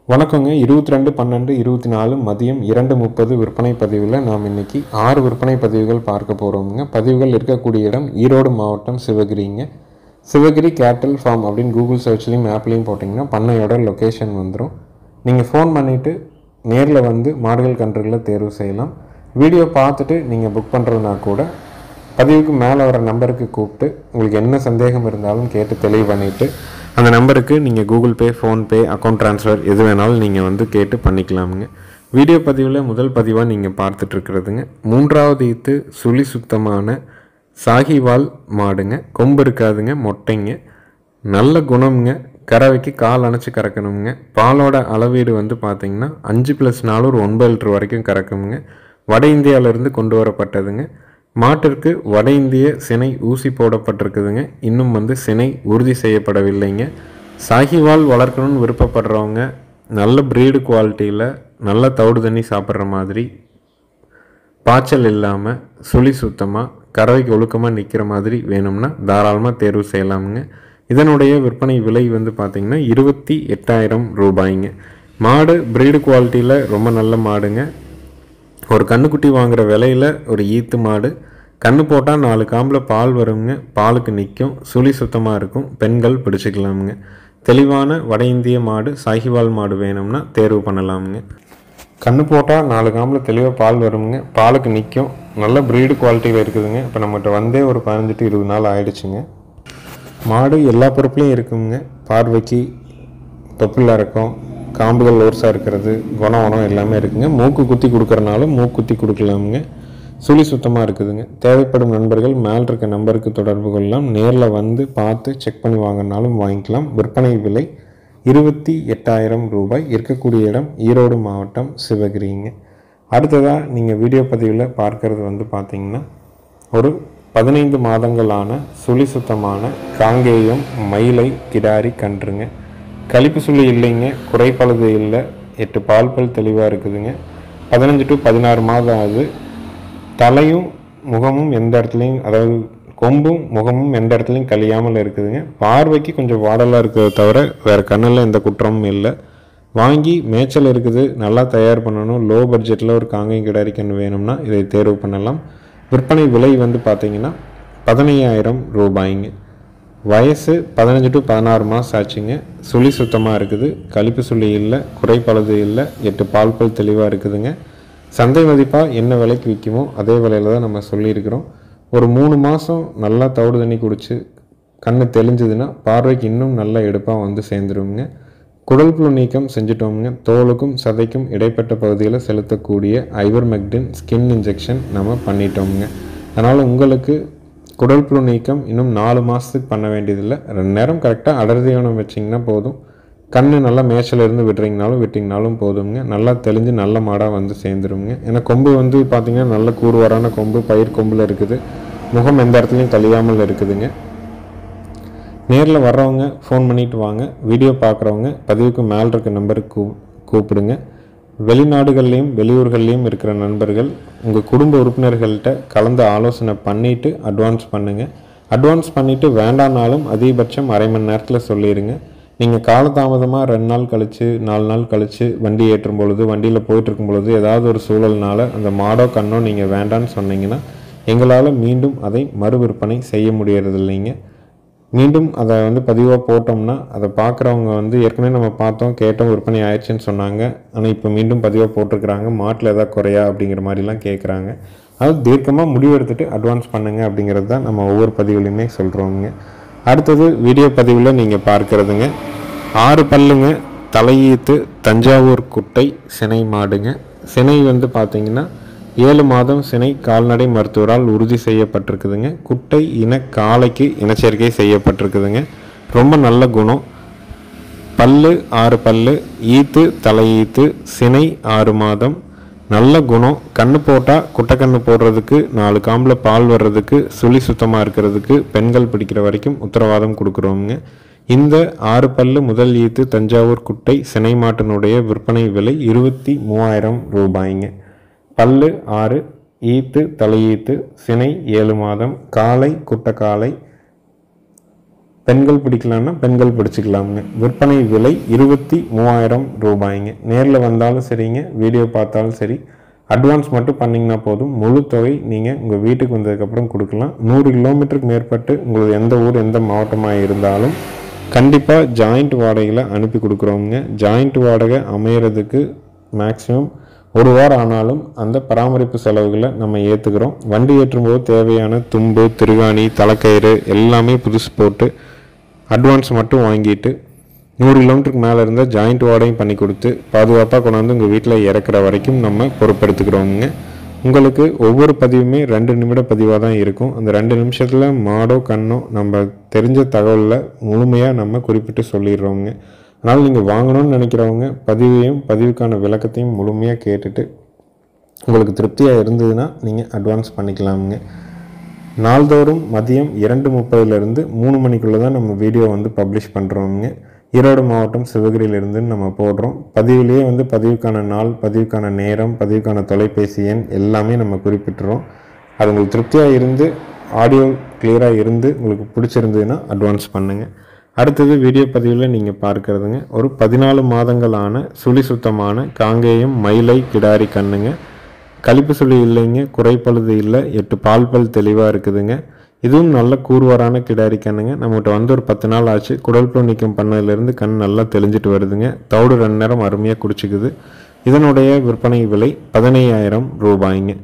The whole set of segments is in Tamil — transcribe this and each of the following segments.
வணக்கங்க. 22/12/24 மதியம் 2:30 விற்பனை பதிவில் நாம் இன்னைக்கு 6 விற்பனை பதிவுகள் பார்க்க போகிறோமுங்க. பதிவுகள் இருக்கக்கூடிய இடம் ஈரோடு மாவட்டம் சிவகிரிங்க. சிவகிரி கேட்டல் ஃபார்ம் அப்படின்னு கூகுள் சர்ச்லையும் ஆப்லையும் போட்டிங்கன்னா பண்ணையோட லொக்கேஷன் வந்துடும். நீங்கள் ஃபோன் பண்ணிவிட்டு நேரில் வந்து மாடுகள் கன்றுகளை தேர்வு செய்யலாம். வீடியோ பார்த்துட்டு நீங்கள் புக் பண்ணுறதுனா கூட பதிவுக்கு மேலே வர நம்பருக்கு கூப்பிட்டு உங்களுக்கு என்ன சந்தேகம் இருந்தாலும் கேட்டு தெளிவு பண்ணிவிட்டு அந்த நம்பருக்கு நீங்கள் Google Pay, PhonePe, account transfer எது வேணாலும் நீங்கள் வந்து கேட்டு பண்ணிக்கலாமுங்க. வீடியோ பதிவில் முதல் பதிவாக நீங்கள் பார்த்துட்ருக்கிறதுங்க 3வது ஈத்து சுழி சுத்தமான சாகிவால் மாடுங்க. கொம்பு இருக்காதுங்க, மொட்டைங்க, நல்ல குணம்ங்க. கறவைக்கு கால் அணைச்சி கறக்கணுங்க. பாலோட அளவீடு வந்து பார்த்திங்கன்னா 5+4 ஒரு 9 லிட்டர் வரைக்கும் கறக்குங்க. வட இந்தியாவிலேருந்து கொண்டு வரப்பட்டதுங்க. மாட்டிற்கு வட இந்திய சினை ஊசி போடப்பட்டிருக்குதுங்க. இன்னும் வந்து சினை உறுதி செய்யப்படவில்லைங்க. சாகிவால் வளர்க்கணும்னு விருப்பப்படுறவங்க நல்ல ப்ரீடு குவாலிட்டியில் நல்ல தவிடு தண்ணி சாப்பிட்ற மாதிரி பாய்ச்சல் இல்லாமல் சுழி சுத்தமாக கறவைக்கு ஒழுக்கமாக நிற்கிற மாதிரி வேணும்னா தாராளமாக தேர்வு செய்யலாமுங்க. இதனுடைய விற்பனை விலை வந்து பார்த்திங்கன்னா 28,000 ரூபாய்ங்க. மாடு ப்ரீடு குவாலிட்டியில் ரொம்ப நல்ல மாடுங்க. ஒரு கண்ணுக்குட்டி வாங்குகிற விலையில் ஒரு ஈத்து மாடு. கண்ணு போட்டால் 4 காம்பில் பால் வருங்க. பாலுக்கு நிற்கும், சுழி சுத்தமாக இருக்கும், பெண்கள் பிடிச்சிக்கலாமுங்க. தெளிவான வட இந்திய மாடு சாகிவால் மாடு வேணும்னா தேர்வு பண்ணலாமுங்க. கண்ணு போட்டால் 4 காம்பில் தெளிவாக பால் வருங்க, பாலுக்கு நிற்கும், நல்ல ப்ரீடு குவாலிட்டியில் இருக்குதுங்க. இப்போ நம்மகிட்ட வந்தே ஒரு 15 to 20 நாள் ஆகிடுச்சுங்க. மாடு எல்லா பொறுப்புலையும் இருக்குங்க. பார்வைக்கு தொப்பில் இருக்கும், காம்புகள் ஓர்ஸாக இருக்கிறது, குணம் எல்லாமே இருக்குங்க. மூக்கு குத்தி கொடுக்குறனாலும் மூக்குத்தி கொடுக்கலாமுங்க. சுழி சுத்தமாக இருக்குதுங்க. தேவைப்படும் நண்பர்கள் மேல் இருக்க நம்பருக்கு தொடர்பு கொள்ளலாம். நேரில் வந்து பார்த்து செக் பண்ணி வாங்கினாலும் வாங்கிக்கலாம். விற்பனை விலை 28,000 ரூபாய். இருக்கக்கூடிய இடம் ஈரோடு மாவட்டம் சிவகிரிங்க. அடுத்ததாக நீங்கள் வீடியோ பதிவில் பார்க்கறது வந்து பார்த்திங்கன்னா ஒரு 15 மாதங்களான சுழி சுத்தமான காங்கேயம் மயிலை கிடாரி கன்றுங்க. கழிப்பு சுழி இல்லைங்க, குறைப்பழுது இல்லை, 8 பால் பல் தெளிவாக இருக்குதுங்க. 15 to 16 மாதம் ஆகுது. தலையும் முகமும் எந்த இடத்துலையும், அதாவது கொம்பும் முகமும் எந்த இடத்துலையும் கழியாமல் இருக்குதுங்க. பார்வைக்கு கொஞ்சம் வாடலாக இருக்கிறத தவிர வேறு கண்ணில் எந்த குற்றமும் இல்லை. வாங்கி மேய்ச்சல் இருக்குது, நல்லா தயார் பண்ணணும். லோ பட்ஜெட்டில் ஒரு காங்கேயம் கிடாரி கன்று வேணும்னா இதை தேர்வு பண்ணலாம். விற்பனை விலை வந்து பார்த்திங்கன்னா 15,000 ரூபாய்ங்க. வயசு 15 to 16 மாதம் ஆச்சுங்க. சுழி சுத்தமாக இருக்குது, கழிப்பு சுழி இல்லை, குறைப்பழுது இல்லை, 8 பால் பல் தெளிவாக இருக்குதுங்க. சந்தை மதிப்பாக என்ன விலைக்கு விற்குமோ அதே விலையில் தான் நம்ம சொல்லியிருக்கிறோம். ஒரு 3 மாதம் நல்லா தவிடு தண்ணி குடித்து கண்ணு தெளிஞ்சதுன்னா பார்வைக்கு இன்னும் நல்ல எடுப்பாக வந்து சேர்ந்துருவோங்க. குடல் புழு நீக்கம் செஞ்சுட்டோமுங்க. தோலுக்கும் சதைக்கும் இடைப்பட்ட பகுதியில் செலுத்தக்கூடிய ஐவர்மெக்டின் ஸ்கின் இன்ஜெக்ஷன் நம்ம பண்ணிட்டோமுங்க. அதனால் உங்களுக்கு குடல் புழு நீக்கம் இன்னும் 4 மாதத்துக்கு பண்ண வேண்டியதில்லை. 2 நேரம் கரெக்டாக அடர்த்தியானம் வச்சிங்கன்னா போதும். கண்ணு நல்லா மேய்ச்சல் இருந்து விட்டிங்கனாலும் போதுங்க. நல்லா தெளிஞ்சு நல்ல மாடாக வந்து சேர்ந்துருங்க. ஏன்னா கொம்பு வந்து பார்த்திங்கன்னா நல்ல கூறுவாரான கொம்பு, பயிர் கொம்பில் இருக்குது. முகம் எந்த இடத்துலையும் கழியாமல் இருக்குதுங்க. நேரில் வர்றவங்க ஃபோன் பண்ணிவிட்டு வாங்க. வீடியோ பார்க்குறவங்க பதிவுக்கு மேல் இருக்க நம்பருக்கு கூப்பிடுங்க. வெளிநாடுகள்லேயும் வெளியூர்கள்லேயும் இருக்கிற நண்பர்கள் உங்கள் குடும்ப உறுப்பினர்கள்ட்ட கலந்து ஆலோசனை பண்ணிவிட்டு அட்வான்ஸ் பண்ணுங்கள். அட்வான்ஸ் பண்ணிவிட்டு வேண்டானாலும் அதிகபட்சம் அரை மணி நேரத்தில் சொல்லிடுங்க. நீங்கள் காலதாமதமாக 2 நாள் கழித்து 4 நாள் கழித்து வண்டி ஏற்றும் பொழுது, வண்டியில் போயிட்டுருக்கும் பொழுது ஏதாவது ஒரு சூழல்னால அந்த மாடோ கண்ணோ நீங்கள் வேண்டான்னு சொன்னீங்கன்னா எங்களால் மீண்டும் அதை மறு விற்பனை செய்ய முடியறதில்லைங்க. மீண்டும் அதை வந்து பதிவாக போட்டோம்னா அதை பார்க்குறவங்க வந்து ஏற்கனவே நம்ம பார்த்தோம், கேட்டோம், விற்பனை ஆயிடுச்சுன்னு சொன்னாங்க. ஆனால் இப்போ மீண்டும் பதிவாக போட்டிருக்கிறாங்க, மாட்டில் எதாவது குறையா அப்படிங்கிற மாதிரிலாம் கேட்குறாங்க. அது தீர்க்கமாக முடிவெடுத்துட்டு அட்வான்ஸ் பண்ணுங்கள் அப்படிங்கிறது தான் நம்ம ஒவ்வொரு பதிவுலையுமே சொல்கிறோங்க. அடுத்தது வீடியோ பதிவில் நீங்கள் பார்க்குறதுங்க 6 பல்லுங்க, தலையீத்து தஞ்சாவூர் குட்டை சினை மாடுங்க. சினை வந்து பார்த்திங்கன்னா 7 மாதம் சினை கால்நடை மருத்துவரால் உறுதி செய்யப்பட்டிருக்குதுங்க. குட்டை இன காளைக்கு இனச்சேர்க்கை செய்யப்பட்டிருக்குதுங்க. ரொம்ப நல்ல குணம். பல்லு 6 பல்லு, ஈத்து தலையீத்து, சினை 6 மாதம், நல்ல குணம். கண்ணு போட்டால் குட்டை கண்ணு போடுறதுக்கு, 4 காம்பில் பால் வர்றதுக்கு, சுழி சுத்தமாக இருக்கிறதுக்கு, பெண்கள் பிடிக்கிற வரைக்கும் உத்தரவாதம் கொடுக்குறோங்க. இந்த 6 பல்லு முதல் ஈத்து தஞ்சாவூர் குட்டை சினை மாட்டினுடைய விற்பனை விலை 23,000 ரூபாய்ங்க. பல்லு 6, ஈத்து தலையீத்து, சினை 7 மாதம், காளை குட்டை காளை, பெண்கள் பிடிக்கலான்னா பெண்கள் பிடிச்சிக்கலாமுங்க. விற்பனை விலை 23,000 ரூபாய்ங்க. நேரில் வந்தாலும் சரிங்க, வீடியோ பார்த்தாலும் சரி, அட்வான்ஸ் மட்டும் பண்ணிங்கன்னா போதும். முழு தொகை நீங்கள் உங்கள் வீட்டுக்கு வந்ததுக்கப்புறம் கொடுக்கலாம். 100 கிலோமீட்டருக்கு மேற்பட்டு உங்களுக்கு எந்த ஊர் எந்த மாவட்டமாக இருந்தாலும் கண்டிப்பாக ஜாயிண்ட் வாடகையில் அனுப்பி கொடுக்குறோங்க. ஜாயிண்ட் வாடகை அமையிறதுக்கு மேக்ஸிமம் 1 வாரம் ஆனாலும் அந்த பராமரிப்பு செலவுகளை நம்ம ஏற்றுக்கிறோம். வண்டி ஏற்றும்போது தேவையான தும்பு, திருகாணி, தலைக்கயிறு எல்லாமே புதுசு போட்டு அட்வான்ஸ் மட்டும் வாங்கிட்டு 100 கிலோமீட்டருக்கு மேலே இருந்தால் ஜாயிண்ட் வாடகையும் பண்ணி கொடுத்து பாதுகாப்பாக கொண்டாந்து உங்கள் வீட்டில் இறக்குற வரைக்கும் நம்ம பொறுப்பெடுத்துக்கிறோங்க. உங்களுக்கு ஒவ்வொரு பதிவுமே 2 நிமிட பதிவாக தான் இருக்கும். அந்த 2 நிமிஷத்தில் மாடோ கண்ணோ நம்ம தெரிஞ்ச தகவலில் முழுமையாக நம்ம குறிப்பிட்டு சொல்லிடுறோங்க. அதனால் நீங்கள் வாங்கணும்னு நினைக்கிறவங்க பதிவுக்கான விளக்கத்தையும் முழுமையாக கேட்டுட்டு உங்களுக்கு திருப்தியாக இருந்ததுன்னா நீங்கள் அட்வான்ஸ் பண்ணிக்கலாமுங்க. நாள்தோறும் மதியம் 2:30 3 மணிக்குள்ளே தான் நம்ம வீடியோ பப்ளிஷ் பண்ணுறோங்க. ஈரோடு மாவட்டம் சிவகிரியிலிருந்து நம்ம போடுறோம். பதிவிலேயே பதிவுக்கான நாள், பதிவுக்கான நேரம், பதிவுக்கான தொலைபேசி எண் எல்லாமே நம்ம குறிப்பிட்டுறோம். அது உங்களுக்கு திருப்தியாக இருந்து ஆடியோ கிளியராக இருந்து உங்களுக்கு பிடிச்சிருந்ததுன்னா அட்வான்ஸ் பண்ணுங்கள். அடுத்தது வீடியோ பதிவில் நீங்கள் பார்க்குறதுங்க ஒரு 14 மாதங்களான சுழி சுத்தமான காங்கேயம் மயிலை கிடாரி கண்ணுங்க. கழிப்பு சுழி இல்லைங்க, குறைப்பழுது இல்லை, 8 பால் பல் தெளிவாக இருக்குதுங்க. இதுவும் நல்ல கூர்வாரான கிடாரி கண்ணுங்க. நம்மகிட்ட ஒரு 10 நாள் ஆச்சு. குடல் புழு நீக்கம் பண்ணதுலேருந்து கண் நல்லா தெளிஞ்சிட்டு வருதுங்க. தவிடு 2 நேரம் அருமையாக குடிச்சிக்குது. இதனுடைய விற்பனை விலை 15,000 ரூபாய்ங்க.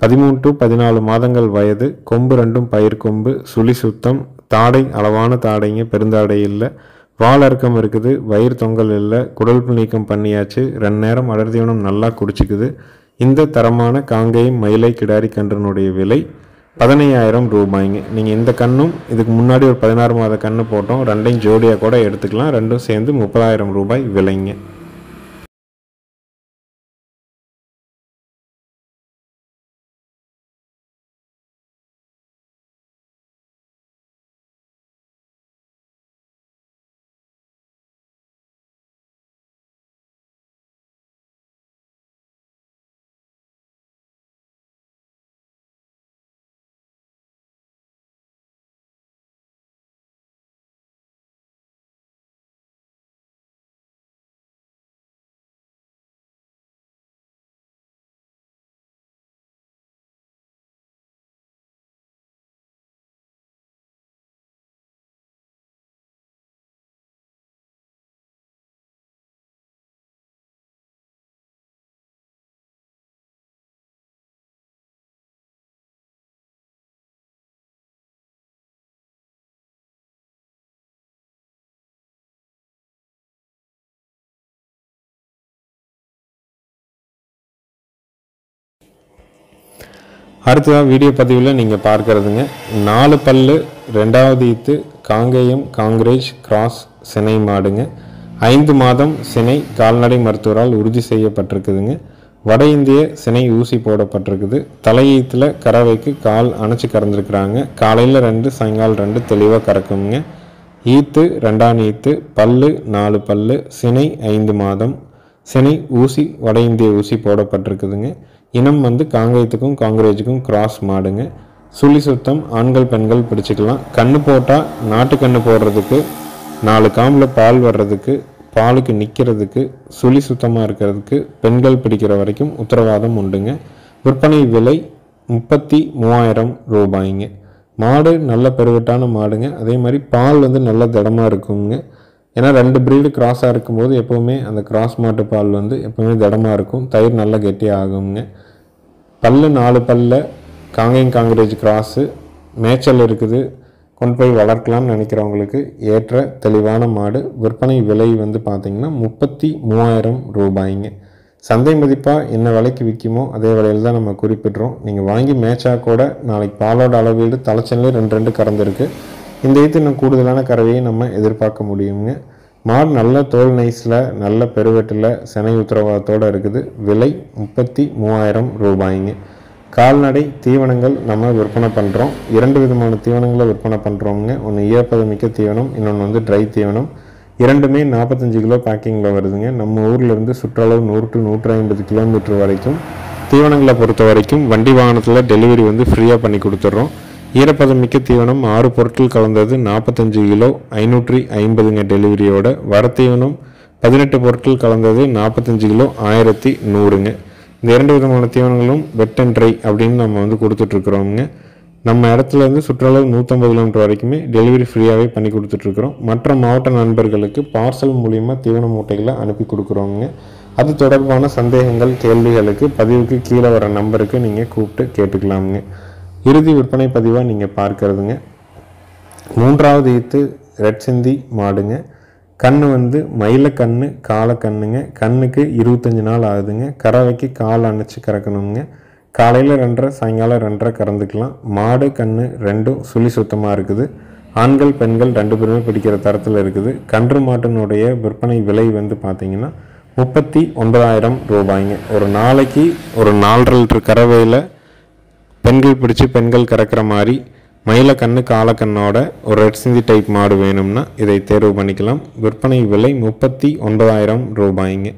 13 to 14 மாதங்கள் வயது. கொம்பு 2ம் பயிர் கொம்பு, சுழி சுத்தம், தாடை அளவான தாடைங்க, பெருந்தாடை இல்லை, வால் இறக்கம் இருக்குது, வயிறு தொங்கல் இல்லை, குடல் புழு நீக்கம் பண்ணியாச்சு, 2 நேரம் அடர் தீவனம் நல்லா குடிச்சிக்குது. இந்த தரமான காங்கேயம் மயிலை கிடாரி கன்றினுடைய விலை 15,000 ரூபாய்ங்க. நீங்கள் இந்த கண்ணும் இதுக்கு முன்னாடி ஒரு 16 மாத கன்று போட்டோம், 2யும் ஜோடியாக கூட எடுத்துக்கலாம். 2ம் சேர்ந்து 30,000 ரூபாய் விலைங்க. அடுத்ததாக வீடியோ பதிவில் நீங்கள் பார்க்குறதுங்க 4 பல்லு 2வது ஈத்து காங்கேயம் காங்கிரேஜ் கிராஸ் சினை மாடுங்க. 5 மாதம் சினை கால்நடை மருத்துவரால் உறுதி செய்யப்பட்டிருக்குதுங்க. வட இந்திய சினை ஊசி போடப்பட்டிருக்குது. தலையீத்தில் கறவைக்கு கால் அணைச்சி கறந்துருக்குறாங்க. காலையில் 2 சாயங்காலம் 2 தெளிவாக கறக்குங்க. ஈத்து 2ஆம் ஈத்து, பல்லு 4 பல்லு, சினை 5 மாதம், சினை ஊசி வட இந்திய ஊசி போடப்பட்டிருக்குதுங்க. இனம் காங்கேயத்துக்கும் காங்கிரேஜுக்கும் கிராஸ் மாடுங்க. சுழி சுத்தம், ஆண்கள் பெண்கள் பிடிச்சிக்கலாம். கண்ணு போட்டால் நாட்டு கண்ணு போடுறதுக்கு, 4 காம்பில் பால் வர்றதுக்கு, பாலுக்கு நிற்கிறதுக்கு, சுழி சுத்தமாக இருக்கிறதுக்கு பெண்கள் பிடிக்கிற வரைக்கும் உத்தரவாதம் உண்டுங்க. விற்பனை விலை 33,000 ரூபாய்ங்க. மாடு நல்ல பெருவட்டான மாடுங்க. அதே மாதிரி பால் நல்ல திடமாக இருக்குங்க. ஏன்னா 2 ப்ரீடு கிராஸாக இருக்கும்போது எப்போவுமே அந்த கிராஸ் மாட்டு பால் எப்போவுமே திடமாக இருக்கும். தயிர் நல்லா கெட்டியாக ஆகுங்க. பல்லு 4 பல்ல காங்கேயம் காங்கிரேஜ் கிராஸு மேய்ச்சல் இருக்குது. கொண்டு போய் வளர்க்கலாம்னு நினைக்கிறவங்களுக்கு ஏற்ற தெளிவான மாடு. விற்பனை விலை பார்த்திங்கன்னா 33,000 ரூபாய்ங்க. சந்தை மதிப்பாக என்ன விலைக்கு விற்குமோ அதே விலையில் தான் நம்ம குறிப்பிட்றோம். நீங்கள் வாங்கி மேய்ச்சா கூட நாளைக்கு பாலோட அளவீடு தலைச்சல்லே 2 கறந்துருக்கு. இந்த ஈத்து இன்னும் கூடுதலான கறவையை நம்ம எதிர்பார்க்க முடியுங்க. மாடு நல்ல தோல் நைஸில் நல்ல பெருவெட்டில் சினை உத்தரவாதத்தோடு இருக்குது. விலை 33,000 ரூபாய்ங்க. கால்நடை தீவனங்கள் நம்ம விற்பனை பண்ணுறோம். 2 விதமான தீவனங்களை விற்பனை பண்ணுறோங்க. ஒன்று ஈரப்பதமிக்க தீவனம், இன்னொன்று ட்ரை தீவனம். 2மே 45 கிலோ பேக்கிங்கில் வருதுங்க. நம்ம ஊர்லேருந்து சுற்றளவு 100 to 150 கிலோமீட்டர் வரைக்கும் தீவனங்களை பொறுத்த வரைக்கும் வண்டி வாகனத்தில் டெலிவரி ஃப்ரீயாக பண்ணி கொடுத்துட்றோம். ஈரப்பதம் மிக்க தீவனம் 6 பொருட்கள் கலந்தது 45 கிலோ 550 டெலிவரியோட. வரத்தீவனம் 18 பொருட்கள் கலந்தது 45 கிலோ 1100. இந்த 2 விதமான தீவனங்களும் வெட் அண்ட் ட்ரை அப்படின்னு நம்ம கொடுத்துட்ருக்குறோங்க. நம்ம இடத்துலேருந்து சுற்றளவு 150 கிலோமீட்டர் வரைக்குமே டெலிவரி ஃப்ரீயாகவே பண்ணி கொடுத்துட்ருக்குறோம். மற்ற மாவட்ட நண்பர்களுக்கு பார்சல் மூலிமா தீவன மூட்டைகளை அனுப்பி கொடுக்குறோங்க. அது தொடர்பான சந்தேகங்கள் கேள்விகளுக்கு பதிவுக்கு கீழே வர நம்பருக்கு நீங்கள் கூப்பிட்டு கேட்டுக்கலாமுங்க. இறுதி விற்பனை பதிவாக நீங்கள் பார்க்கறதுங்க. 3வது ஈத்து ரெட் சிந்தி மாடுங்க. கண்ணு மயில கண்ணு காலை கண்ணுங்க. கண்ணுக்கு 25 நாள் ஆகுதுங்க. கறவைக்கு கால் அணைச்சி கறக்கணுங்க. காலையில் 2:30 சாயங்காலம் 2:30 கறந்துக்கலாம். மாடு கண்ணு ரெண்டும் சுழி சுத்தமாக இருக்குது. ஆண்கள் பெண்கள் 2 பேருமே பிடிக்கிற தரத்தில் இருக்குது. கன்று மாட்டினுடைய விற்பனை விலை பார்த்திங்கன்னா 39,000 ரூபாய்ங்க. ஒரு நாளைக்கு ஒரு 4.5 லிட்டர் கறவையில் பெண்கள் பிடிச்சி பெண்கள் கறக்கிற மாதிரி மயில கண்ணு காலக்கண்ணோட ஒரு ரெட் சிந்தி டைப் மாடு வேணும்னா இதை தேர்வு பண்ணிக்கலாம். விற்பனை விலை 39,000 ரூபாய்ங்க.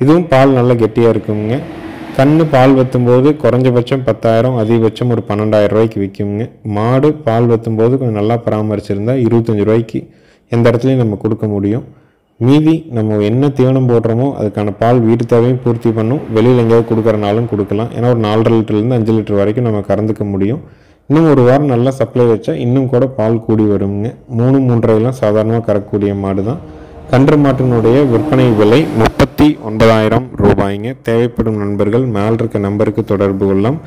இதுவும் பால் நல்லா கெட்டியாக இருக்குங்க. கண்ணு பால் வற்றும்போது குறைஞ்சபட்சம் 10,000 அதிகபட்சம் ஒரு 12,000 ரூபாய்க்கு விற்குங்க. மாடு பால் வற்றும்போது கொஞ்சம் நல்லா பராமரிச்சிருந்தா 25 ரூபாய்க்கு எந்த இடத்துலையும் நம்ம கொடுக்க முடியும். மீதி நம்ம என்ன தீவனம் போடுறோமோ அதுக்கான பால் வீட்டு தேவையும் பூர்த்தி பண்ணும். வெளியில் எங்கேயாவது கொடுக்குறனாலும் கொடுக்கலாம். ஏன்னா ஒரு 4.5 லிட்டர்லேருந்து 5 லிட்டர் வரைக்கும் நம்ம கறந்துக்க முடியும். இன்னும் ஒரு வாரம் நல்லா சப்ளை வச்சா இன்னும் கூட பால் கூடி வருங்க. 3-3.5 சாதாரணமாக கறக்கக்கூடிய மாடு தான். கன்று மாட்டினுடைய விற்பனை விலை 39,000 ரூபாய்ங்க. தேவைப்படும் நண்பர்கள் மேல் இருக்க நம்பருக்கு தொடர்பு கொள்ளலாம்.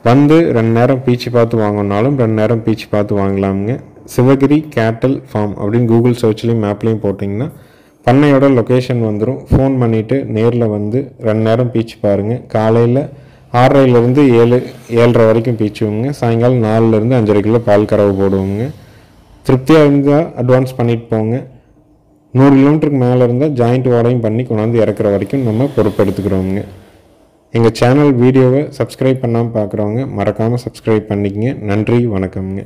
2 நேரம் பீச்சு பார்த்து வாங்கினாலும் 2 நேரம் பீச்சு பார்த்து வாங்கலாமுங்க. சிவகிரி கேட்டல் ஃபார்ம் அப்படின்னு கூகுள் சர்ச்லேயும் மேப்லேயும் போட்டிங்கன்னா பண்ணையோட லொக்கேஷன் வந்துடும். ஃபோன் பண்ணிவிட்டு நேரில் 2 நேரம் பீச்சு பாருங்கள். காலையில் 6:30லேருந்து 7:30 வரைக்கும் பீச்சுவோங்க. சாயங்காலம் 4லேருந்து 5:30 பால் கறவை போடுவோங்க. திருப்தியாக இருந்தால் அட்வான்ஸ் பண்ணிட்டு போங்க. 100 கிலோமீட்டருக்கு மேலே இருந்தால் ஜாயிண்ட் வாடகையும் பண்ணி கொண்டாந்து இறக்குற வரைக்கும் நம்ம பொறுப்பெடுத்துக்கிறோங்க. எங்கள் சேனல் வீடியோவை சப்ஸ்கிரைப் பண்ணாமல் பார்க்குறவங்க மறக்காமல் சப்ஸ்கிரைப் பண்ணிக்கங்க. நன்றி, வணக்கம்ங்க.